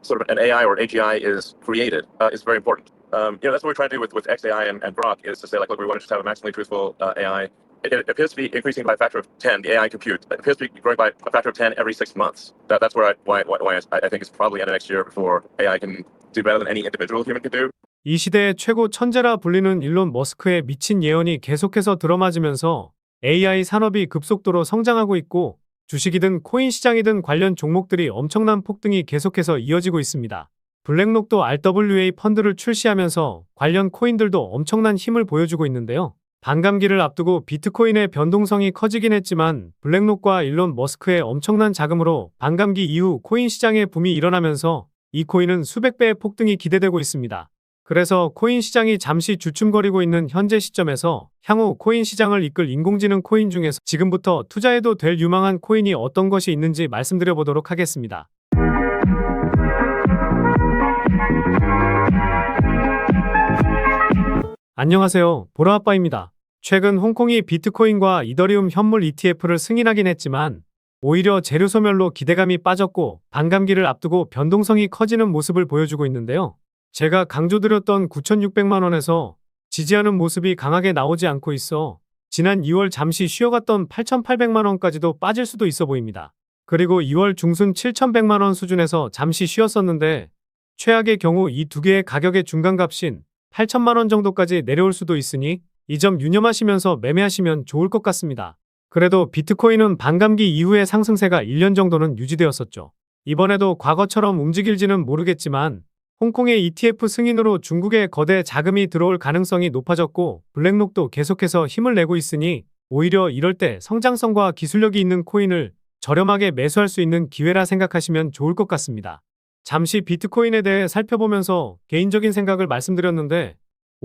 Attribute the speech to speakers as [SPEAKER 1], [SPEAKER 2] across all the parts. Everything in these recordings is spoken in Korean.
[SPEAKER 1] sort of an AI or AGI is created is very important. That's what we're trying to do with XAI and Grok is to say, like, look, we want to just have a maximally truthful AI. It appears to be increasing by a factor of 10, the AI compute. It appears to be growing by a factor of 10 every 6 months. That's why I think it's probably end of next year before AI can do better than any individual human can do.
[SPEAKER 2] 이 시대의 최고 천재라 불리는 일론 머스크의 미친 예언이 계속해서 들어맞으면서 AI 산업이 급속도로 성장하고 있고 주식이든 코인 시장이든 관련 종목들이 엄청난 폭등이 계속해서 이어지고 있습니다. 블랙록도 RWA 펀드를 출시하면서 관련 코인들도 엄청난 힘을 보여주고 있는데요. 반감기를 앞두고 비트코인의 변동성이 커지긴 했지만 블랙록과 일론 머스크의 엄청난 자금으로 반감기 이후 코인 시장의 붐이 일어나면서 이 코인은 수백 배의 폭등이 기대되고 있습니다. 그래서 코인 시장이 잠시 주춤거리고 있는 현재 시점에서 향후 코인 시장을 이끌 인공지능 코인 중에서 지금부터 투자해도 될 유망한 코인이 어떤 것이 있는지 말씀드려 보도록 하겠습니다. 안녕하세요, 보라아빠입니다. 최근 홍콩이 비트코인과 이더리움 현물 ETF를 승인하긴 했지만 오히려 재료 소멸로 기대감이 빠졌고 반감기를 앞두고 변동성이 커지는 모습을 보여주고 있는데요. 제가 강조드렸던 9,600만 원에서 지지하는 모습이 강하게 나오지 않고 있어 지난 2월 잠시 쉬어갔던 8,800만 원까지도 빠질 수도 있어 보입니다. 그리고 2월 중순 7,100만 원 수준에서 잠시 쉬었었는데 최악의 경우 이 두 개의 가격의 중간값인 8천만 원 정도까지 내려올 수도 있으니 이 점 유념하시면서 매매하시면 좋을 것 같습니다. 그래도 비트코인은 반감기 이후의 상승세가 1년 정도는 유지되었었죠. 이번에도 과거처럼 움직일지는 모르겠지만 홍콩의 ETF 승인으로 중국의 거대 자금이 들어올 가능성이 높아졌고 블랙록도 계속해서 힘을 내고 있으니 오히려 이럴 때 성장성과 기술력이 있는 코인을 저렴하게 매수할 수 있는 기회라 생각하시면 좋을 것 같습니다. 잠시 비트코인에 대해 살펴보면서 개인적인 생각을 말씀드렸는데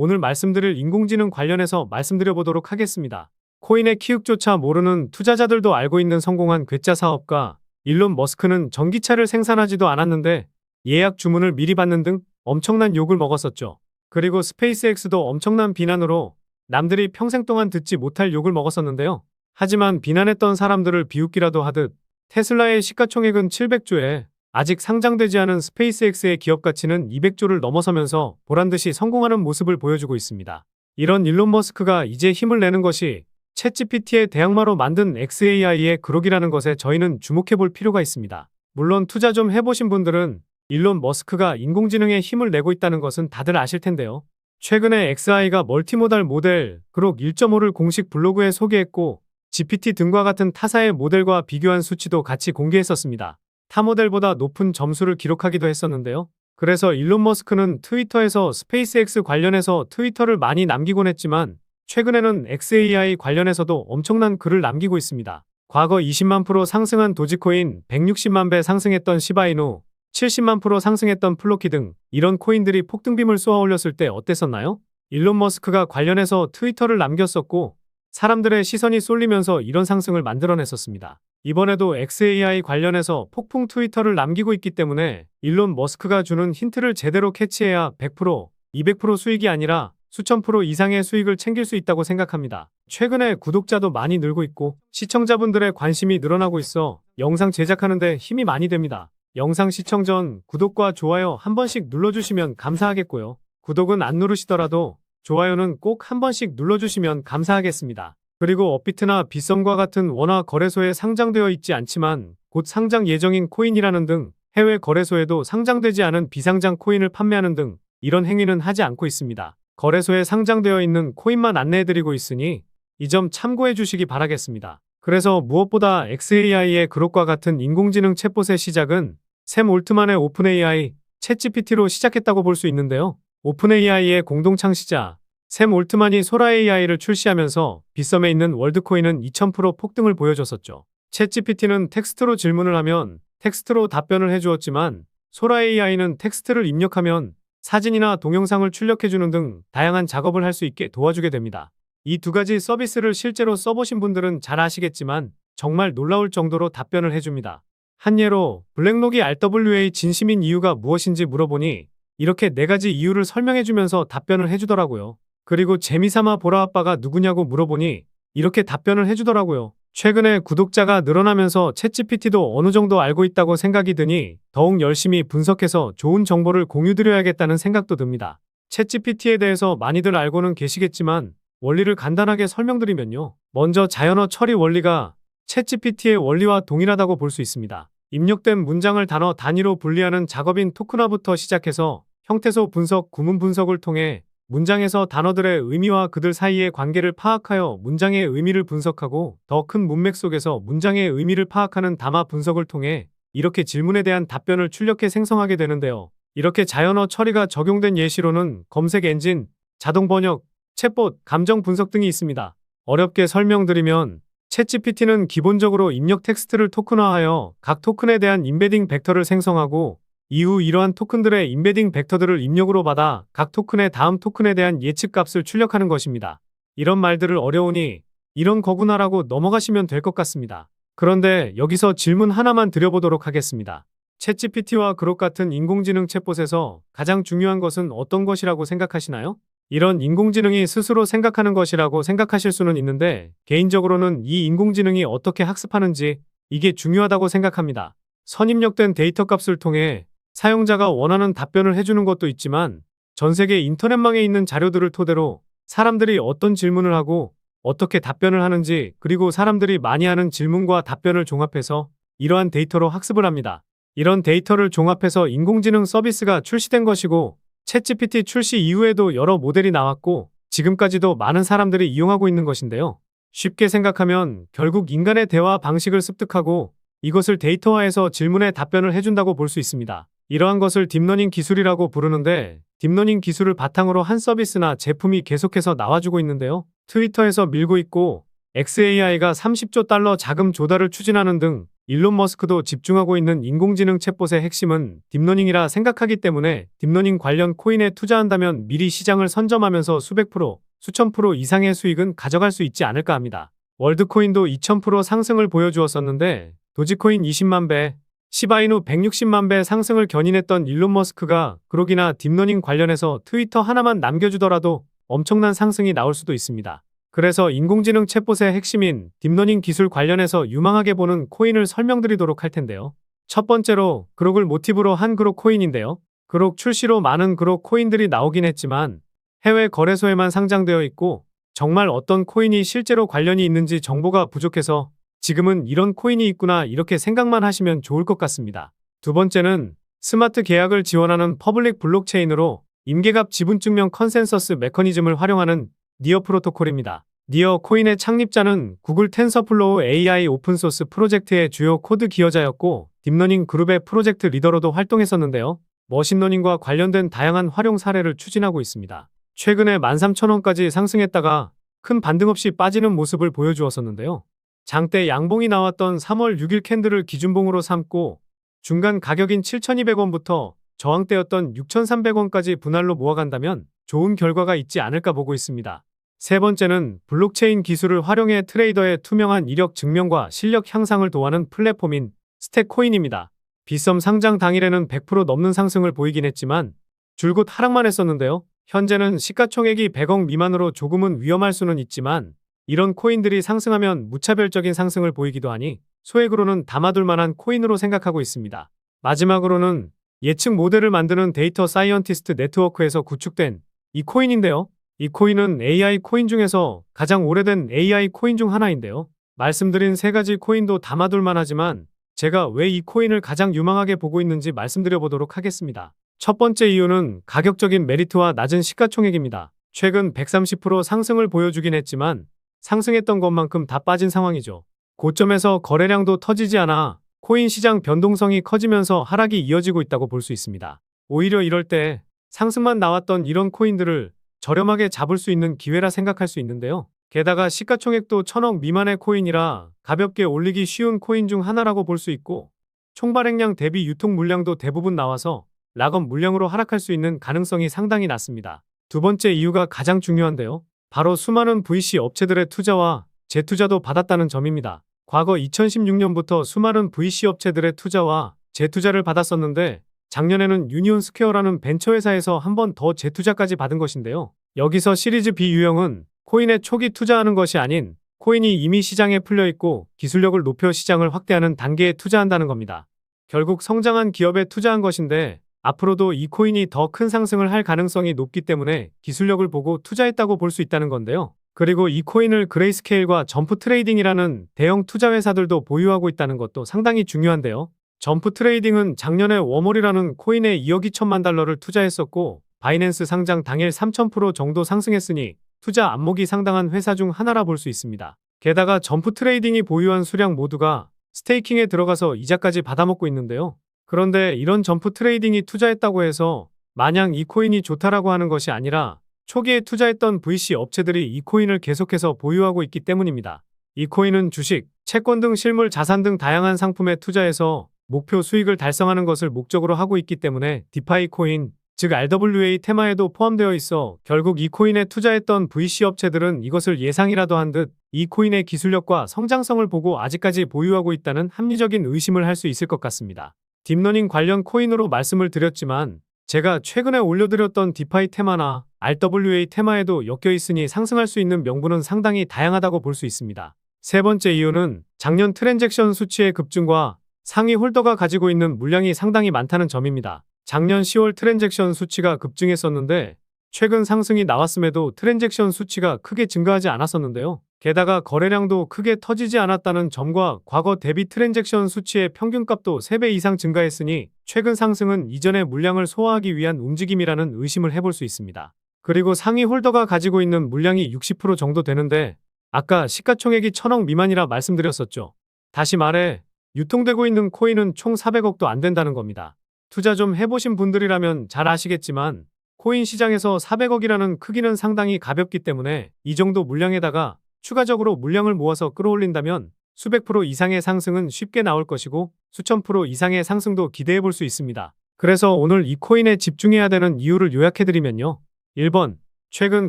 [SPEAKER 2] 오늘 말씀드릴 인공지능 관련해서 말씀드려 보도록 하겠습니다. 코인의 키읔조차 모르는 투자자들도 알고 있는 성공한 괴짜 사업가 일론 머스크는 전기차를 생산하지도 않았는데 예약 주문을 미리 받는 등 엄청난 욕을 먹었었죠. 그리고 스페이스X도 엄청난 비난으로 남들이 평생 동안 듣지 못할 욕을 먹었었는데요. 하지만 비난했던 사람들을 비웃기라도 하듯 테슬라의 시가총액은 700조에 아직 상장되지 않은 스페이스X의 기업 가치는 200조를 넘어서면서 보란듯이 성공하는 모습을 보여주고 있습니다. 이런 일론 머스크가 이제 힘을 내는 것이 챗GPT의 대항마로 만든 XAI의 그록이라는 것에 저희는 주목해 볼 필요가 있습니다. 물론 투자 좀 해보신 분들은 일론 머스크가 인공지능에 힘을 내고 있다는 것은 다들 아실 텐데요. 최근에 XAI가 멀티모달 모델 그록 1.5를 공식 블로그에 소개했고 GPT 등과 같은 타사의 모델과 비교한 수치도 같이 공개했었습니다. 타 모델보다 높은 점수를 기록하기도 했었는데요. 그래서 일론 머스크는 트위터에서 스페이스X 관련해서 트위터를 많이 남기곤 했지만 최근에는 XAI 관련해서도 엄청난 글을 남기고 있습니다. 과거 20만 프로 상승한 도지코인, 160만 배 상승했던 시바이누, 70만 프로 상승했던 플로키 등 이런 코인들이 폭등빔을 쏘아 올렸을 때 어땠었나요? 일론 머스크가 관련해서 트위터를 남겼었고 사람들의 시선이 쏠리면서 이런 상승을 만들어냈었습니다. 이번에도 XAI 관련해서 폭풍 트위터를 남기고 있기 때문에 일론 머스크가 주는 힌트를 제대로 캐치해야 100%, 200% 수익이 아니라 수천 프로 이상의 수익을 챙길 수 있다고 생각합니다. 최근에 구독자도 많이 늘고 있고 시청자분들의 관심이 늘어나고 있어 영상 제작하는 데 힘이 많이 됩니다. 영상 시청 전 구독과 좋아요 한 번씩 눌러주시면 감사하겠고요. 구독은 안 누르시더라도 좋아요는 꼭 한 번씩 눌러주시면 감사하겠습니다. 그리고 업비트나 빗썸과 같은 원화 거래소에 상장되어 있지 않지만 곧 상장 예정인 코인이라는 등 해외 거래소에도 상장되지 않은 비상장 코인을 판매하는 등 이런 행위는 하지 않고 있습니다. 거래소에 상장되어 있는 코인만 안내해드리고 있으니 이 점 참고해 주시기 바라겠습니다. 그래서 무엇보다 XAI의 그록과 같은 인공지능 챗봇의 시작은 샘 올트만의 오픈AI, 챗GPT로 시작했다고 볼 수 있는데요. 오픈AI의 공동 창시자 샘 올트만이 소라AI를 출시하면서 빗썸에 있는 월드코인은 2000% 폭등을 보여줬었죠. 챗GPT는 텍스트로 질문을 하면 텍스트로 답변을 해주었지만 소라AI는 텍스트를 입력하면 사진이나 동영상을 출력해주는 등 다양한 작업을 할 수 있게 도와주게 됩니다. 이 두 가지 서비스를 실제로 써보신 분들은 잘 아시겠지만 정말 놀라울 정도로 답변을 해줍니다. 한 예로 블랙록이 RWA 진심인 이유가 무엇인지 물어보니 이렇게 4가지 이유를 설명해주면서 답변을 해주더라고요. 그리고 재미삼아 보라아빠가 누구냐고 물어보니 이렇게 답변을 해주더라고요. 최근에 구독자가 늘어나면서 챗GPT도 어느 정도 알고 있다고 생각이 드니 더욱 열심히 분석해서 좋은 정보를 공유드려야겠다는 생각도 듭니다. 챗GPT에 대해서 많이들 알고는 계시겠지만 원리를 간단하게 설명드리면요. 먼저 자연어 처리 원리가 챗GPT의 원리와 동일하다고 볼 수 있습니다. 입력된 문장을 단어 단위로 분리하는 작업인 토크나부터 시작해서 형태소 분석, 구문 분석을 통해 문장에서 단어들의 의미와 그들 사이의 관계를 파악하여 문장의 의미를 분석하고 더 큰 문맥 속에서 문장의 의미를 파악하는 담화 분석을 통해 이렇게 질문에 대한 답변을 출력해 생성하게 되는데요. 이렇게 자연어 처리가 적용된 예시로는 검색 엔진, 자동 번역, 챗봇, 감정 분석 등이 있습니다. 어렵게 설명드리면 챗GPT는 기본적으로 입력 텍스트를 토큰화하여 각 토큰에 대한 임베딩 벡터를 생성하고 이후 이러한 토큰들의 임베딩 벡터들을 입력으로 받아 각 토큰의 다음 토큰에 대한 예측 값을 출력하는 것입니다. 이런 말들을 어려우니 이런 거구나라고 넘어가시면 될 것 같습니다. 그런데 여기서 질문 하나만 드려보도록 하겠습니다. 챗GPT와 그록 같은 인공지능 챗봇에서 가장 중요한 것은 어떤 것이라고 생각하시나요? 이런 인공지능이 스스로 생각하는 것이라고 생각하실 수는 있는데 개인적으로는 이 인공지능이 어떻게 학습하는지 이게 중요하다고 생각합니다. 선입력된 데이터 값을 통해 사용자가 원하는 답변을 해주는 것도 있지만 전 세계 인터넷망에 있는 자료들을 토대로 사람들이 어떤 질문을 하고 어떻게 답변을 하는지 그리고 사람들이 많이 하는 질문과 답변을 종합해서 이러한 데이터로 학습을 합니다. 이런 데이터를 종합해서 인공지능 서비스가 출시된 것이고 챗GPT 출시 이후에도 여러 모델이 나왔고 지금까지도 많은 사람들이 이용하고 있는 것인데요. 쉽게 생각하면 결국 인간의 대화 방식을 습득하고 이것을 데이터화해서 질문에 답변을 해준다고 볼 수 있습니다. 이러한 것을 딥러닝 기술이라고 부르는데 딥러닝 기술을 바탕으로 한 서비스나 제품이 계속해서 나와주고 있는데요. 트위터에서 밀고 있고 xAI가 30조 달러 자금 조달을 추진하는 등 일론 머스크도 집중하고 있는 인공지능 챗봇의 핵심은 딥러닝이라 생각하기 때문에 딥러닝 관련 코인에 투자한다면 미리 시장을 선점하면서 수백 프로, 수천 프로 이상의 수익은 가져갈 수 있지 않을까 합니다. 월드코인도 2000% 상승을 보여주었었는데 도지코인 20만 배, 시바이누 160만 배 상승을 견인했던 일론 머스크가 그록이나 딥러닝 관련해서 트위터 하나만 남겨주더라도 엄청난 상승이 나올 수도 있습니다. 그래서 인공지능 챗봇의 핵심인 딥러닝 기술 관련해서 유망하게 보는 코인을 설명드리도록 할 텐데요. 첫 번째로 그록을 모티브로 한 그록 코인인데요. 그록 출시로 많은 그록 코인들이 나오긴 했지만 해외 거래소에만 상장되어 있고 정말 어떤 코인이 실제로 관련이 있는지 정보가 부족해서 지금은 이런 코인이 있구나 이렇게 생각만 하시면 좋을 것 같습니다. 두 번째는 스마트 계약을 지원하는 퍼블릭 블록체인으로 임계갑 지분증명 컨센서스 메커니즘을 활용하는 니어 프로토콜입니다. 니어 코인의 창립자는 구글 텐서플로우 AI 오픈소스 프로젝트의 주요 코드 기여자였고 딥러닝 그룹의 프로젝트 리더로도 활동했었는데요. 머신러닝과 관련된 다양한 활용 사례를 추진하고 있습니다. 최근에 13,000원까지 상승했다가 큰 반등 없이 빠지는 모습을 보여주었었는데요. 장대 양봉이 나왔던 3월 6일 캔들을 기준봉으로 삼고 중간 가격인 7,200원부터 저항대였던 6,300원까지 분할로 모아간다면 좋은 결과가 있지 않을까 보고 있습니다. 세 번째는 블록체인 기술을 활용해 트레이더의 투명한 이력 증명과 실력 향상을 도와는 플랫폼인 스택코인입니다. 빗썸 상장 당일에는 100% 넘는 상승을 보이긴 했지만 줄곧 하락만 했었는데요. 현재는 시가총액이 100억 미만으로 조금은 위험할 수는 있지만 이런 코인들이 상승하면 무차별적인 상승을 보이기도 하니 소액으로는 담아둘 만한 코인으로 생각하고 있습니다. 마지막으로는 예측 모델을 만드는 데이터 사이언티스트 네트워크에서 구축된 이 코인인데요. 이 코인은 AI 코인 중에서 가장 오래된 AI 코인 중 하나인데요. 말씀드린 세 가지 코인도 담아둘 만하지만 제가 왜 이 코인을 가장 유망하게 보고 있는지 말씀드려 보도록 하겠습니다. 첫 번째 이유는 가격적인 메리트와 낮은 시가총액입니다. 최근 130% 상승을 보여주긴 했지만 상승했던 것만큼 다 빠진 상황이죠. 고점에서 거래량도 터지지 않아 코인 시장 변동성이 커지면서 하락이 이어지고 있다고 볼 수 있습니다. 오히려 이럴 때 상승만 나왔던 이런 코인들을 저렴하게 잡을 수 있는 기회라 생각할 수 있는데요. 게다가 시가총액도 1000억 미만의 코인이라 가볍게 올리기 쉬운 코인 중 하나라고 볼 수 있고 총발행량 대비 유통 물량도 대부분 나와서 락업 물량으로 하락할 수 있는 가능성이 상당히 낮습니다. 두 번째 이유가 가장 중요한데요. 바로 수많은 VC 업체들의 투자와 재투자도 받았다는 점입니다. 과거 2016년부터 수많은 VC 업체들의 투자와 재투자를 받았었는데 작년에는 유니온 스퀘어라는 벤처회사에서 한 번 더 재투자까지 받은 것인데요. 여기서 시리즈 B 유형은 코인에 초기 투자하는 것이 아닌 코인이 이미 시장에 풀려 있고 기술력을 높여 시장을 확대하는 단계에 투자한다는 겁니다. 결국 성장한 기업에 투자한 것인데 앞으로도 이 코인이 더 큰 상승을 할 가능성이 높기 때문에 기술력을 보고 투자했다고 볼 수 있다는 건데요. 그리고 이 코인을 그레이스케일과 점프 트레이딩이라는 대형 투자 회사들도 보유하고 있다는 것도 상당히 중요한데요. 점프 트레이딩은 작년에 워몰이라는 코인에 2억 2천만 달러를 투자했었고 바이낸스 상장 당일 3000% 정도 상승했으니 투자 안목이 상당한 회사 중 하나라 볼 수 있습니다. 게다가 점프 트레이딩이 보유한 수량 모두가 스테이킹에 들어가서 이자까지 받아먹고 있는데요. 그런데 이런 점프 트레이딩이 투자했다고 해서 마냥 이 코인이 좋다라고 하는 것이 아니라 초기에 투자했던 VC 업체들이 이 코인을 계속해서 보유하고 있기 때문입니다. 이 코인은 주식, 채권 등 실물 자산 등 다양한 상품에 투자해서 목표 수익을 달성하는 것을 목적으로 하고 있기 때문에 디파이 코인, 즉 RWA 테마에도 포함되어 있어 결국 이 코인에 투자했던 VC 업체들은 이것을 예상이라도 한 듯 이 코인의 기술력과 성장성을 보고 아직까지 보유하고 있다는 합리적인 의심을 할 수 있을 것 같습니다. 딥러닝 관련 코인으로 말씀을 드렸지만 제가 최근에 올려드렸던 디파이 테마나 RWA 테마에도 엮여 있으니 상승할 수 있는 명분은 상당히 다양하다고 볼 수 있습니다. 세 번째 이유는 작년 트랜잭션 수치의 급증과 상위 홀더가 가지고 있는 물량이 상당히 많다는 점입니다. 작년 10월 트랜잭션 수치가 급증했었는데 최근 상승이 나왔음에도 트랜잭션 수치가 크게 증가하지 않았었는데요. 게다가 거래량도 크게 터지지 않았다는 점과 과거 대비 트랜잭션 수치의 평균값도 3배 이상 증가했으니 최근 상승은 이전의 물량을 소화하기 위한 움직임이라는 의심을 해볼 수 있습니다. 그리고 상위 홀더가 가지고 있는 물량이 60% 정도 되는데 아까 시가총액이 1000억 미만이라 말씀드렸었죠. 다시 말해 유통되고 있는 코인은 총 400억도 안 된다는 겁니다. 투자 좀 해보신 분들이라면 잘 아시겠지만 코인 시장에서 400억이라는 크기는 상당히 가볍기 때문에 이 정도 물량에다가 추가적으로 물량을 모아서 끌어올린다면 수백 프로 이상의 상승은 쉽게 나올 것이고 수천 프로 이상의 상승도 기대해 볼 수 있습니다. 그래서 오늘 이 코인에 집중해야 되는 이유를 요약해드리면요. 1번, 최근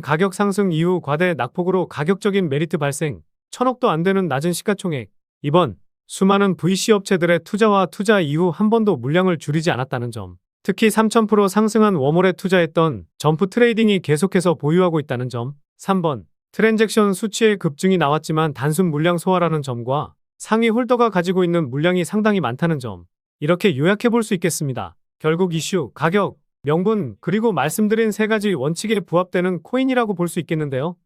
[SPEAKER 2] 가격 상승 이후 과대 낙폭으로 가격적인 메리트 발생, 1000억도 안 되는 낮은 시가총액. 2번, 수많은 VC 업체들의 투자와 투자 이후 한 번도 물량을 줄이지 않았다는 점. 특히 3000% 상승한 워몰에 투자했던 점프 트레이딩이 계속해서 보유하고 있다는 점. 3번, 트랜잭션 수치의 급증이 나왔지만 단순 물량 소화라는 점과 상위 홀더가 가지고 있는 물량이 상당히 많다는 점. 이렇게 요약해 볼 수 있겠습니다. 결국 이슈, 가격, 명분, 그리고 말씀드린 세 가지 원칙에 부합되는 코인이라고 볼 수 있겠는데요.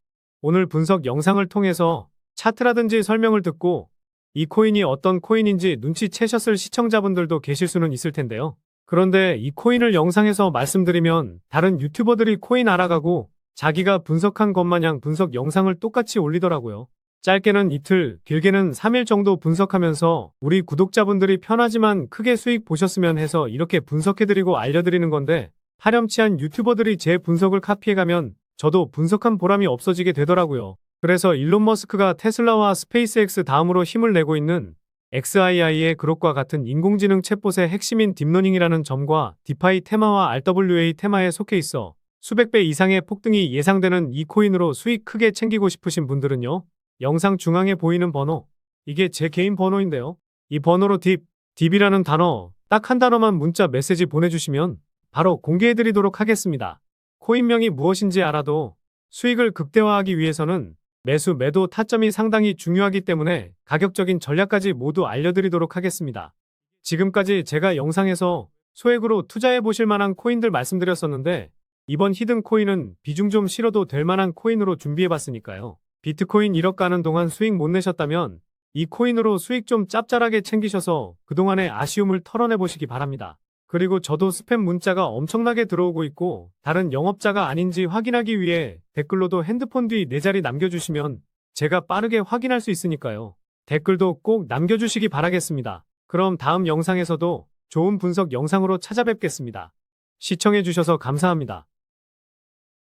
[SPEAKER 2] 오늘 분석 영상을 통해서 차트라든지 설명을 듣고 이 코인이 어떤 코인인지 눈치채셨을 시청자분들도 계실 수는 있을 텐데요. 그런데 이 코인을 영상에서 말씀드리면 다른 유튜버들이 코인 알아가고 자기가 분석한 것 마냥 분석 영상을 똑같이 올리더라고요. 짧게는 이틀, 길게는 3일 정도 분석하면서 우리 구독자분들이 편하지만 크게 수익 보셨으면 해서 이렇게 분석해드리고 알려드리는 건데 파렴치한 유튜버들이 제 분석을 카피해가면 저도 분석한 보람이 없어지게 되더라고요. 그래서 일론 머스크가 테슬라와 스페이스X 다음으로 힘을 내고 있는 XAI의 그룹과 같은 인공지능 챗봇의 핵심인 딥러닝이라는 점과 디파이 테마와 RWA 테마에 속해 있어 수백 배 이상의 폭등이 예상되는 이 코인으로 수익 크게 챙기고 싶으신 분들은요. 영상 중앙에 보이는 번호, 이게 제 개인 번호인데요. 이 번호로 딥이라는 단어, 딱 한 단어만 문자 메시지 보내주시면 바로 공개해드리도록 하겠습니다. 코인명이 무엇인지 알아도 수익을 극대화하기 위해서는 매수, 매도 타점이 상당히 중요하기 때문에 가격적인 전략까지 모두 알려드리도록 하겠습니다. 지금까지 제가 영상에서 소액으로 투자해 보실 만한 코인들 말씀드렸었는데 이번 히든 코인은 비중 좀 실어도 될 만한 코인으로 준비해 봤으니까요. 비트코인 1억 가는 동안 수익 못 내셨다면 이 코인으로 수익 좀 짭짤하게 챙기셔서 그동안의 아쉬움을 털어내 보시기 바랍니다. 그리고 저도 스팸 문자가 엄청나게 들어오고 있고 다른 영업자가 아닌지 확인하기 위해 댓글로도 핸드폰 뒤 4자리 남겨주시면 제가 빠르게 확인할 수 있으니까요. 댓글도 꼭 남겨주시기 바라겠습니다. 그럼 다음 영상에서도 좋은 분석 영상으로 찾아뵙겠습니다. 시청해주셔서 감사합니다.